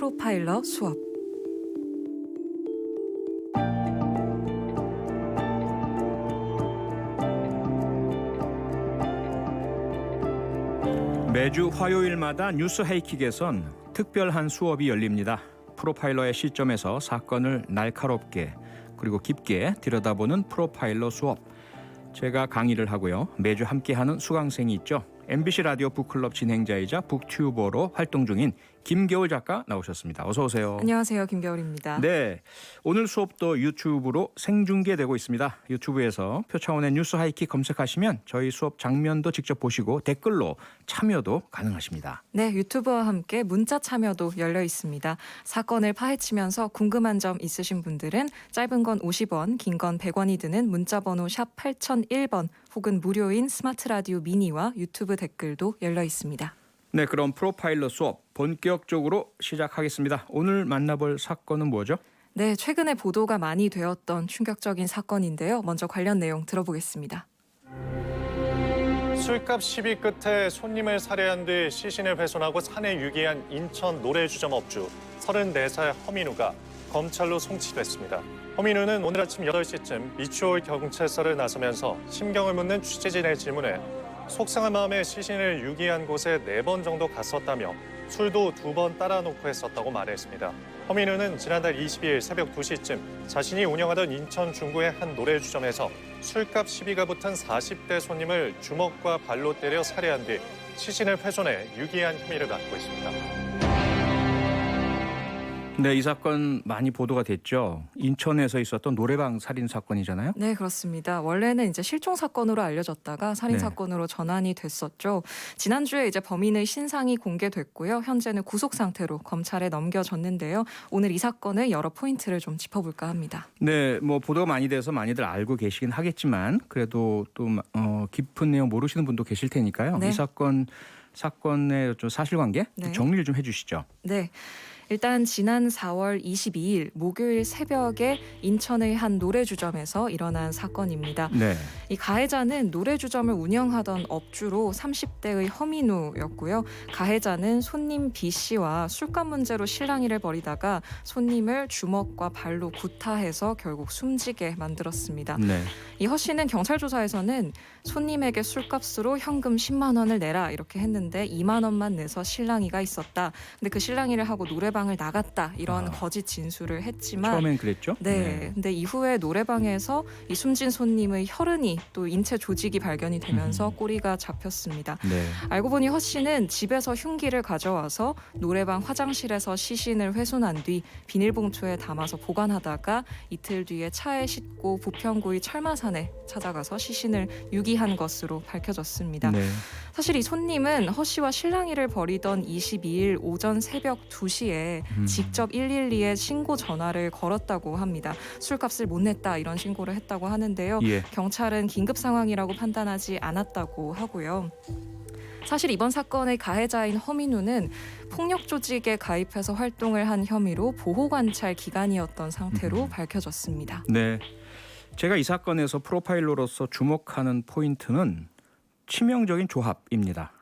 프로파일러 수업. 매주 화요일마다 뉴스 하이킥에선 특별한 수업이 열립니다. 프로파일러의 시점에서 사건을 날카롭게 그리고 깊게 들여다보는 프로파일러 수업. 제가 강의를 하고요. 매주 함께하는 수강생이 있죠. MBC 라디오 북클럽 진행자이자 북튜버로 활동 중인 김겨울 작가 나오셨습니다. 어서 오세요. 안녕하세요. 김겨울입니다. 네, 오늘 수업도 유튜브로 생중계되고 있습니다. 유튜브에서 표차원의 뉴스 하이킥 검색하시면 저희 수업 장면도 직접 보시고 댓글로 참여도 가능하십니다. 네, 유튜브와 함께 문자 참여도 열려 있습니다. 사건을 파헤치면서 궁금한 점 있으신 분들은 짧은 건 50원, 긴 건 100원이 드는 문자번호 샵 8001번 혹은 무료인 스마트 라디오 미니와 유튜브 댓글도 열려 있습니다. 네, 그럼 프로파일러 수업 본격적으로 시작하겠습니다. 오늘 만나볼 사건은 뭐죠? 네, 최근에 보도가 많이 되었던 충격적인 사건인데요. 먼저 관련 내용 들어보겠습니다. 술값 시비 끝에 손님을 살해한 뒤 시신을 훼손하고 산에 유기한 인천 노래주점 업주 34살 허민우가 검찰로 송치됐습니다. 허민우는 오늘 아침 8시쯤 미추홀 경찰서를 나서면서 심경을 묻는 취재진의 질문에 속상한 마음에 시신을 유기한 곳에 4번 정도 갔었다며 술도 2번 따라 놓고 했었다고 말했습니다. 허민우는 지난달 22일 새벽 2시쯤 자신이 운영하던 인천 중구의 한 노래주점에서 술값 시비가 붙은 40대 손님을 주먹과 발로 때려 살해한 뒤 시신을 훼손해 유기한 혐의를 받고 있습니다. 네, 이 사건 많이 보도가 됐죠. 인천에서 있었던 노래방 살인 사건이잖아요. 네, 그렇습니다. 원래는 이제 실종 사건으로 알려졌다가 살인 사건으로 전환이 됐었죠. 지난주에 이제 범인의 신상이 공개됐고요. 현재는 구속 상태로 검찰에 넘겨졌는데요. 오늘 이 사건의 여러 포인트를 좀 짚어볼까 합니다. 네, 뭐 보도가 많이 돼서 많이들 알고 계시긴 하겠지만 그래도 또 깊은 내용 모르시는 분도 계실 테니까요. 네. 이 사건의 좀 사실관계 네. 정리를 좀 해주시죠. 네. 일단 지난 4월 22일 목요일 새벽에 인천의 한 노래주점에서 일어난 사건입니다. 네. 이 가해자는 노래주점을 운영하던 업주로 30대의 허민우였고요. 가해자는 손님 B 씨와 술값 문제로 실랑이를 벌이다가 손님을 주먹과 발로 구타해서 결국 숨지게 만들었습니다. 네. 이 허 씨는 경찰 조사에서는 손님에게 술값으로 현금 10만 원을 내라 이렇게 했는데 2만 원만 내서 실랑이가 있었다. 근데 그 실랑이를 하고 노래방을 나갔다 이런 거짓 진술을 했지만 처음엔 그랬죠. 네. 근데 이후에 노래방에서 이 숨진 손님의 혈흔이 또 인체 조직이 발견이 되면서 꼬리가 잡혔습니다. 네. 알고 보니 허 씨는 집에서 흉기를 가져와서 노래방 화장실에서 시신을 훼손한 뒤 비닐봉투에 담아서 보관하다가 이틀 뒤에 차에 싣고 부평구의 철마산에 찾아가서 시신을 유기한 것으로 밝혀졌습니다. 네. 사실 이 손님은 허 씨와 실랑이를 벌이던 22일 오전 새벽 2시에 직접 112에 신고 전화를 걸었다고 합니다. 술값을 못 냈다 이런 신고를 했다고 하는데요. 예. 경찰은 긴급 상황이라고 판단하지 않았다고 하고요. 사실 이번 사건의 가해자인 허민우는 폭력 조직에 가입해서 활동을 한 혐의로 보호관찰 기간이었던 상태로 밝혀졌습니다. 네. 제가 이 사건에서 프로파일러로서 주목하는 포인트는 치명적인 조합입니다.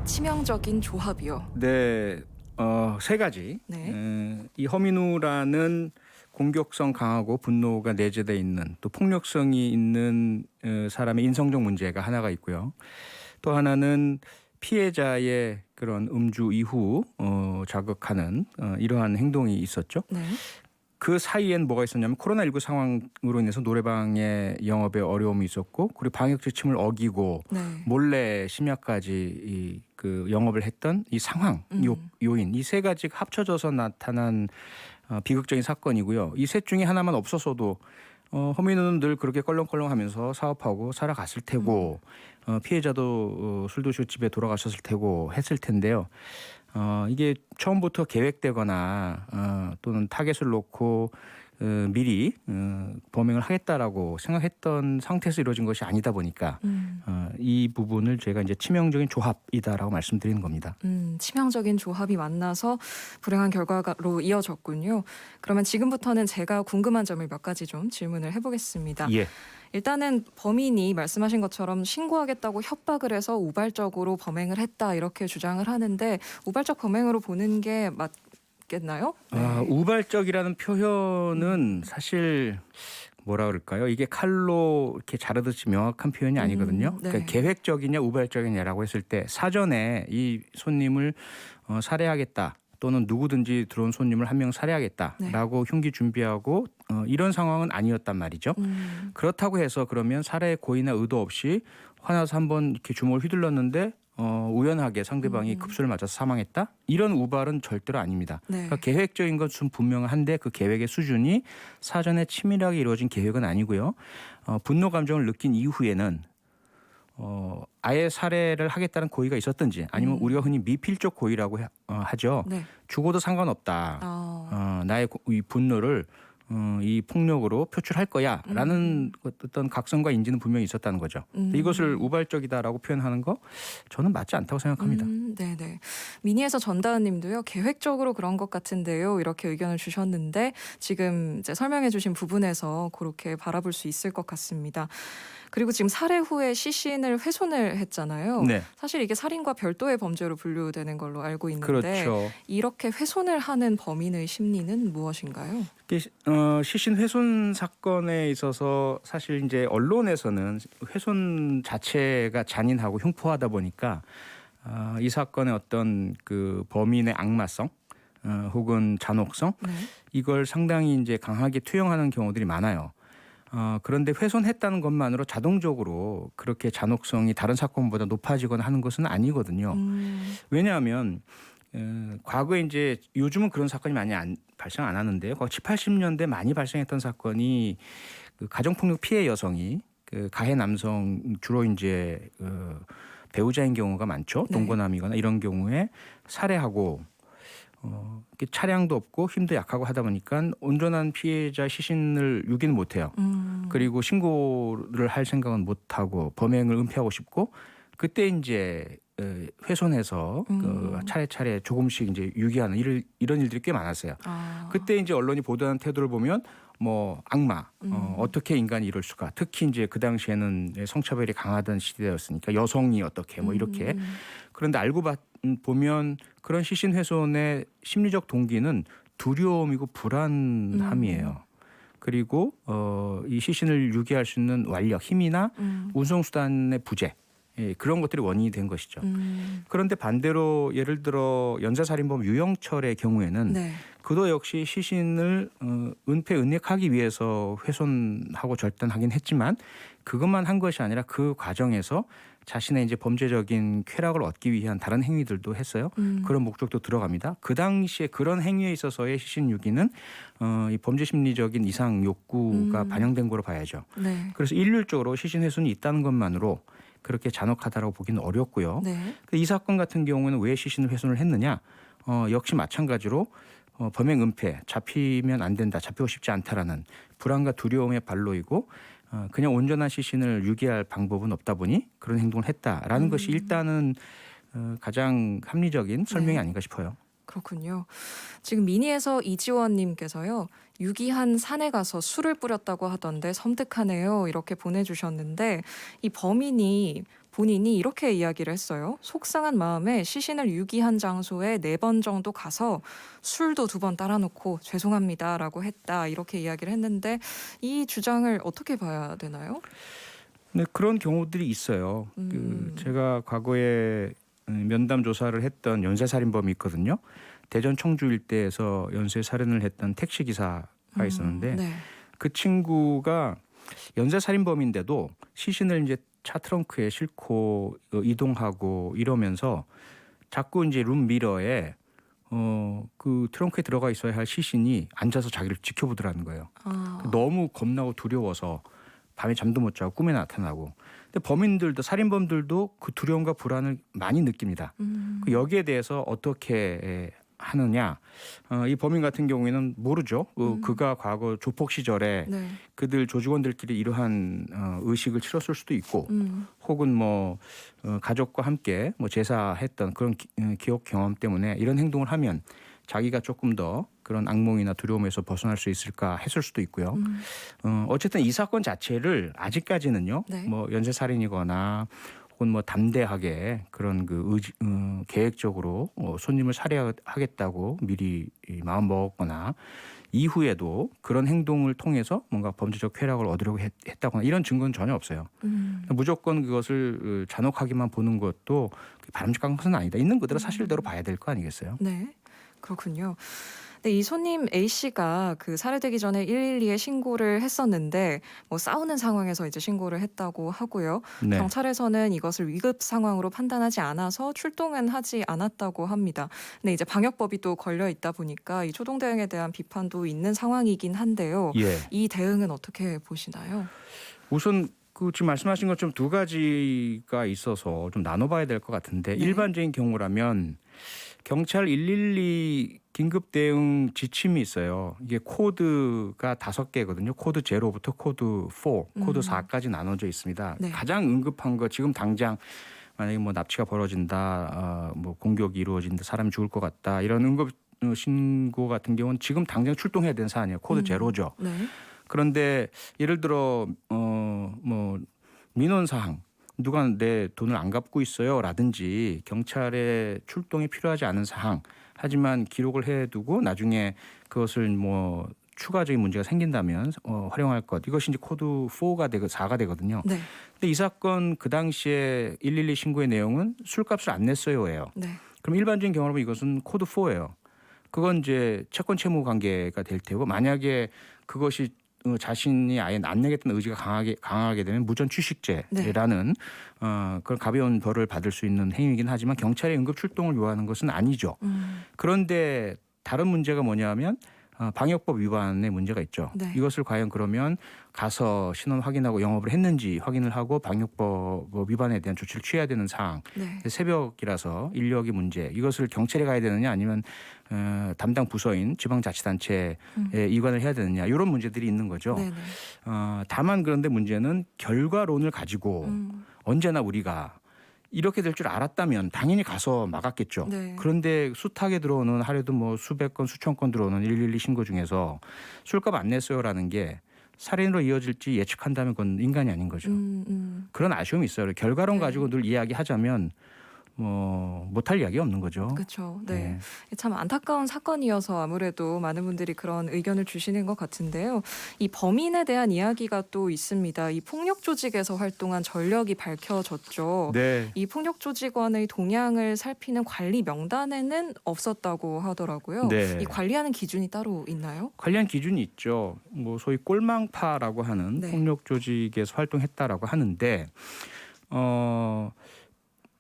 치명적인 조합이요. 네, 세 가지. 네. 이 허민우라는 공격성 강하고 분노가 내재되어 있는 또 폭력성이 있는 사람의 인성적 문제가 하나가 있고요. 또 하나는 피해자의 그런 음주 이후 자극하는 이러한 행동이 있었죠. 네. 그 사이엔 뭐가 있었냐면 코로나19 상황으로 인해서 노래방의 영업에 어려움이 있었고 그리고 방역 지침을 어기고 네. 몰래 심야까지 그 영업을 했던 이 상황, 요인 이 세 가지가 합쳐져서 나타난 비극적인 사건이고요. 이 셋 중에 하나만 없었어도 허민우는 늘 그렇게 껄렁껄렁하면서 사업하고 살아갔을 테고 피해자도 술 드시고 집에 돌아가셨을 테고 했을 텐데요. 이게 처음부터 계획되거나 또는 타겟을 놓고 미리 범행을 하겠다라고 생각했던 상태에서 이루어진 것이 아니다 보니까 이 부분을 제가 이제 치명적인 조합이다라고 말씀드리는 겁니다. 치명적인 조합이 만나서 불행한 결과로 이어졌군요. 그러면 지금부터는 제가 궁금한 점을 몇 가지 좀 질문을 해보겠습니다. 예. 일단은 범인이 말씀하신 것처럼 신고하겠다고 협박을 해서 우발적으로 범행을 했다 이렇게 주장을 하는데 우발적 범행으로 보는 게 맞겠나요? 우발적이라는 표현은 사실 뭐라 그럴까요? 이게 칼로 이렇게 자르듯이 명확한 표현이 아니거든요. 네. 그러니까 계획적이냐 우발적이냐라고 했을 때 사전에 이 손님을 살해하겠다. 또는 누구든지 들어온 손님을 한 명 살해하겠다라고 흉기 준비하고 이런 상황은 아니었단 말이죠. 그렇다고 해서 그러면 살해 고의나 의도 없이 화나서 한번 이렇게 주먹을 휘둘렀는데 우연하게 상대방이 급소를 맞아서 사망했다? 이런 우발은 절대로 아닙니다. 네. 그러니까 계획적인 것은 분명한데 그 계획의 수준이 사전에 치밀하게 이루어진 계획은 아니고요. 분노 감정을 느낀 이후에는 아예 살해를 하겠다는 고의가 있었든지 아니면 우리가 흔히 미필적 고의라고 하죠. 네. 죽어도 상관없다. 나의 이 분노를 이 폭력으로 표출할 거야라는 어떤 각성과 인지는 분명히 있었다는 거죠. 이것을 우발적이다라고 표현하는 거 저는 맞지 않다고 생각합니다. 네네. 미니에서 전다은님도요 계획적으로 그런 것 같은데요 이렇게 의견을 주셨는데 지금 이제 설명해주신 부분에서 그렇게 바라볼 수 있을 것 같습니다. 그리고 지금 살해 후에 시신을 훼손을 했잖아요. 네, 사실 이게 살인과 별도의 범죄로 분류되는 걸로 알고 있는데 그렇죠. 이렇게 훼손을 하는 범인의 심리는 무엇인가요? 시신 훼손 사건에 있어서 사실 이제 언론에서는 훼손 자체가 잔인하고 흉포하다 보니까 이 사건의 어떤 그 범인의 악마성 혹은 잔혹성 네. 이걸 상당히 이제 강하게 투영하는 경우들이 많아요. 그런데 훼손했다는 것만으로 자동적으로 그렇게 잔혹성이 다른 사건보다 높아지거나 하는 것은 아니거든요. 왜냐하면 과거에 이제 요즘은 그런 사건이 많이 발생 안 하는데요. 과거 7, 80년대 많이 발생했던 사건이 그 가정폭력 피해 여성이 그 가해 남성 주로 이제 배우자인 경우가 많죠. 네. 동거남이거나 이런 경우에 살해하고 이렇게 차량도 없고 힘도 약하고 하다 보니까 온전한 피해자 시신을 유기는 못해요. 그리고 신고를 할 생각은 못하고 범행을 은폐하고 싶고 그때 이제 훼손해서 그 차례차례 조금씩 이제 유기하는 이런 일들이 꽤 많았어요. 그때 이제 언론이 보도하는 태도를 보면 뭐 악마 어떻게 인간이 이럴 수가 특히 이제 그 당시에는 성차별이 강하던 시대였으니까 여성이 어떻게 뭐 이렇게 그런데 알고 보면 그런 시신 훼손의 심리적 동기는 두려움이고 불안함이에요. 그리고 이 시신을 유기할 수 있는 완력, 힘이나 운송수단의 부재 그런 것들이 원인이 된 것이죠. 그런데 반대로 예를 들어 연쇄살인범 유영철의 경우에는 네. 그도 역시 시신을 은폐하기 위해서 훼손하고 절단하긴 했지만 그것만 한 것이 아니라 그 과정에서 자신의 이제 범죄적인 쾌락을 얻기 위한 다른 행위들도 했어요. 그런 목적도 들어갑니다. 그 당시에 그런 행위에 있어서의 시신 유기는 이 범죄 심리적인 이상 욕구가 반영된 거로 봐야죠. 네. 그래서 일률적으로 시신 훼손이 있다는 것만으로 그렇게 잔혹하다라고 보기는 어렵고요. 네. 이 사건 같은 경우에는 왜 시신을 훼손을 했느냐? 역시 마찬가지로 범행 은폐, 잡히면 안 된다, 잡히고 싶지 않다라는 불안과 두려움의 발로이고 그냥 온전한 시신을 유기할 방법은 없다 보니 그런 행동을 했다라는 것이 일단은 가장 합리적인 설명이 네. 아닌가 싶어요. 그렇군요. 지금 미니에서 이지원님께서요. 유기한 산에 가서 술을 뿌렸다고 하던데 섬뜩하네요. 이렇게 보내주셨는데 이 범인이 본인이 이렇게 이야기를 했어요. 속상한 마음에 시신을 유기한 장소에 4번 정도 가서 술도 2번 따라놓고 죄송합니다라고 했다. 이렇게 이야기를 했는데 이 주장을 어떻게 봐야 되나요? 네, 그런 경우들이 있어요. 제가 과거에 면담 조사를 했던 연쇄살인범이 있거든요. 대전 청주 일대에서 연쇄살인을 했던 택시기사가 있었는데 네. 그 친구가 연쇄살인범인데도 시신을 이제 차 트렁크에 싣고 이동하고 이러면서 자꾸 이제 룸미러에 그 트렁크에 들어가 있어야 할 시신이 앉아서 자기를 지켜보더라는 거예요. 너무 겁나고 두려워서 밤에 잠도 못 자고 꿈에 나타나고. 근데 범인들도 살인범들도 그 두려움과 불안을 많이 느낍니다. 여기에 대해서 어떻게 하느냐. 이 범인 같은 경우에는 모르죠. 그가 과거 조폭 시절에 네. 그들 조직원들끼리 이러한 의식을 치렀을 수도 있고 혹은 뭐 가족과 함께 뭐 제사했던 그런 기억 경험 때문에 이런 행동을 하면 자기가 조금 더 그런 악몽이나 두려움에서 벗어날 수 있을까 했을 수도 있고요. 어쨌든 이 사건 자체를 아직까지는요. 네. 뭐 연쇄살인이거나 혹은 뭐 담대하게 그런 계획적으로 손님을 살해하겠다고 미리 마음 먹었거나 이후에도 그런 행동을 통해서 뭔가 범죄적 쾌락을 얻으려고 했다거나 이런 증거는 전혀 없어요. 무조건 그것을 잔혹하게만 보는 것도 바람직한 것은 아니다. 있는 그대로 사실대로 봐야 될 거 아니겠어요? 네, 그렇군요. 네, 이 손님 A 씨가 그 살해되기 전에 112에 신고를 했었는데 뭐 싸우는 상황에서 이제 신고를 했다고 하고요. 네. 경찰에서는 이것을 위급 상황으로 판단하지 않아서 출동은 하지 않았다고 합니다. 근데 이제 방역법이 또 걸려 있다 보니까 이 초동 대응에 대한 비판도 있는 상황이긴 한데요. 예. 이 대응은 어떻게 보시나요? 우선 그 지금 말씀하신 것처럼 두 가지가 있어서 좀 나눠봐야 될 것 같은데 네. 일반적인 경우라면 경찰 112 긴급 대응 지침이 있어요. 이게 코드가 5개거든요. 코드 0부터 코드 4, 코드 4까지 나눠져 있습니다. 네. 가장 응급한 거 지금 당장 만약에 뭐 납치가 벌어진다, 뭐 공격이 이루어진다, 사람이 죽을 것 같다 이런 응급 신고 같은 경우는 지금 당장 출동해야 되는 사안이에요. 코드 0죠. 네. 그런데 예를 들어 뭐 민원 사항 누가 내 돈을 안 갚고 있어요라든지 경찰의 출동이 필요하지 않은 사항 하지만 기록을 해두고 나중에 그것을 뭐 추가적인 문제가 생긴다면 활용할 것 이것이 이제 코드 4가 되고 4가 되거든요. 네. 근데 이 사건 그 당시에 112 신고의 내용은 술값을 안 냈어요예요. 네. 그럼 일반적인 경우로 이것은 코드 4예요. 그건 이제 채권 채무 관계가 될 테고 만약에 그것이 자신이 아예 안 내겠다는 의지가 강하게 되면 무전 취식죄라는 그런 가벼운 벌을 받을 수 있는 행위이긴 하지만 경찰의 응급 출동을 요하는 것은 아니죠. 그런데 다른 문제가 뭐냐면 방역법 위반의 문제가 있죠. 네. 이것을 과연 그러면 가서 신원 확인하고 영업을 했는지 확인을 하고 방역법 위반에 대한 조치를 취해야 되는 사항. 네. 새벽이라서 인력의 문제. 이것을 경찰에 가야 되느냐 아니면 담당 부서인 지방자치단체에 이관을 해야 되느냐 이런 문제들이 있는 거죠. 네네. 다만 그런데 문제는 결과론을 가지고 언제나 우리가 이렇게 될 줄 알았다면 당연히 가서 막았겠죠. 네. 그런데 숱하게 들어오는 하루에도 뭐 수백 건 수천 건 들어오는 112 신고 중에서 술값 안 냈어요라는 게 살인으로 이어질지 예측한다면 그건 인간이 아닌 거죠. 그런 아쉬움이 있어요. 결과론 네. 가지고 늘 이야기하자면 뭐 못할 이야기 없는 거죠. 그렇죠. 네. 참 안타까운 사건이어서 아무래도 많은 분들이 그런 의견을 주시는 것 같은데요. 이 범인에 대한 이야기가 또 있습니다. 이 폭력 조직에서 활동한 전력이 밝혀졌죠. 네. 이 폭력 조직원의 동향을 살피는 관리 명단에는 없었다고 하더라고요. 네. 이 관리하는 기준이 따로 있나요? 관련 기준이 있죠. 뭐 소위 꼴망파라고 하는 네. 폭력 조직에서 활동했다라고 하는데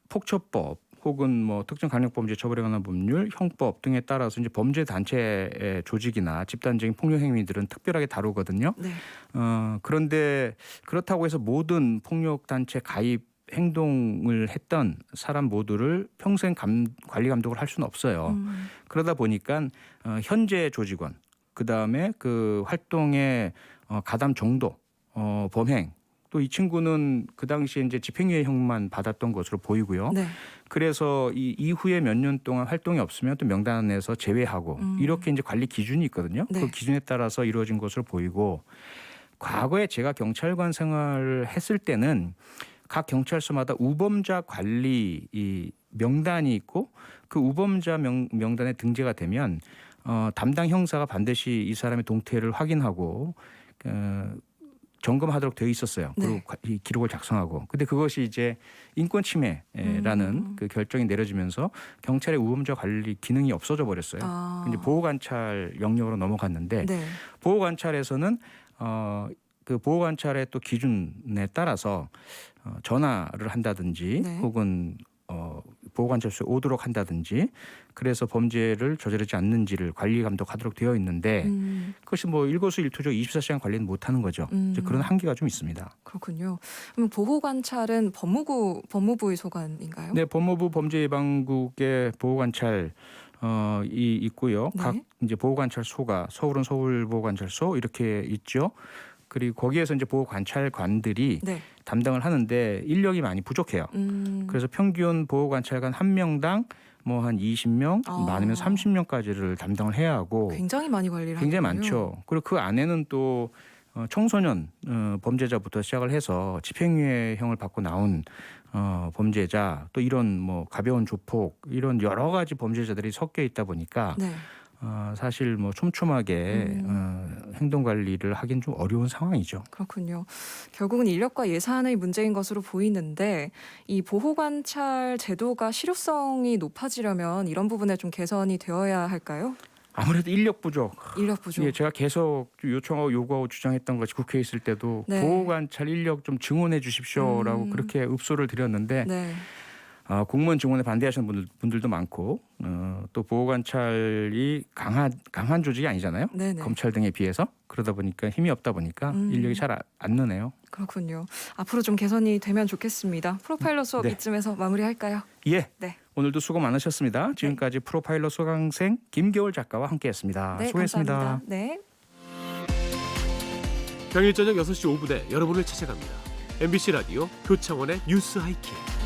폭처법 혹은 뭐 특정 강력범죄 처벌에 관한 법률, 형법 등에 따라서 이제 범죄 단체의 조직이나 집단적인 폭력 행위들은 특별하게 다루거든요. 네. 그런데 그렇다고 해서 모든 폭력 단체 가입 행동을 했던 사람 모두를 평생 관리 감독을 할 수는 없어요. 그러다 보니까 현재 조직원, 그 다음에 그 활동의 가담 정도, 범행. 또 이 친구는 그 당시에 이제 집행유예형만 받았던 것으로 보이고요. 네. 그래서 이 이후에 몇 년 동안 활동이 없으면 또 명단에서 제외하고 이렇게 이제 관리 기준이 있거든요. 네. 그 기준에 따라서 이루어진 것으로 보이고 과거에 제가 경찰관 생활을 했을 때는 각 경찰서마다 우범자 관리 이 명단이 있고 그 우범자 명단에 등재가 되면 담당 형사가 반드시 이 사람의 동태를 확인하고 점검하도록 되어 있었어요. 그리고 네. 이 기록을 작성하고. 근데 그것이 이제 인권 침해라는 그 결정이 내려지면서 경찰의 우범자 관리 기능이 없어져 버렸어요. 이제 보호 관찰 영역으로 넘어갔는데 네. 보호 관찰에서는 그 보호 관찰의 또 기준에 따라서 전화를 한다든지 네. 혹은 보호 관찰소에 오도록 한다든지 그래서 범죄를 저지르지 않는지를 관리 감독하도록 되어 있는데 그것이 뭐 일거수일투족 24시간 관리는 못하는 거죠. 이제 그런 한계가 좀 있습니다. 그렇군요. 그럼 보호 관찰은 법무부의 소관인가요? 네, 법무부 범죄예방국의 보호 관찰 이 있고요. 네. 각 이제 보호 관찰소가 서울은 서울 보호 관찰소 이렇게 있죠. 그리고 거기에서 이제 보호 관찰관들이 네. 담당을 하는데 인력이 많이 부족해요. 그래서 평균 보호 관찰관 한 명당 뭐 한 20명, 아. 많으면 30명까지를 담당을 해야 하고 굉장히 많이 관리를 굉장히 하는군요. 많죠. 그리고 그 안에는 또 청소년 범죄자부터 시작을 해서 집행유예형을 받고 나온 범죄자, 또 이런 뭐 가벼운 조폭, 이런 여러 가지 범죄자들이 섞여 있다 보니까 네. 사실 뭐 촘촘하게 행동 관리를 하긴 좀 어려운 상황이죠. 그렇군요. 결국은 인력과 예산의 문제인 것으로 보이는데 이 보호관찰 제도가 실효성이 높아지려면 이런 부분에 좀 개선이 되어야 할까요? 아무래도 인력 부족. 인력 부족. 예, 제가 계속 요청하고 요구하고 주장했던 것이 국회에 있을 때도 네. 보호관찰 인력 좀 증원해 주십시오라고 그렇게 읍소를 드렸는데 네. 공무원 증원에 반대하시는 분들도 많고 또 보호관찰이 강한 조직이 아니잖아요. 네네. 검찰 등에 비해서. 그러다 보니까 힘이 없다 보니까 인력이 잘 안 느네요. 그렇군요. 앞으로 좀 개선이 되면 좋겠습니다. 프로파일러 수업 네. 이쯤에서 마무리할까요? 예. 네. 오늘도 수고 많으셨습니다. 지금까지 프로파일러 수강생 김겨울 작가와 함께했습니다. 네, 수고했습니다. 감사합니다. 네. 평일 저녁 6시 5분에 여러분을 찾아갑니다. MBC 라디오 표창원의 뉴스 하이킥.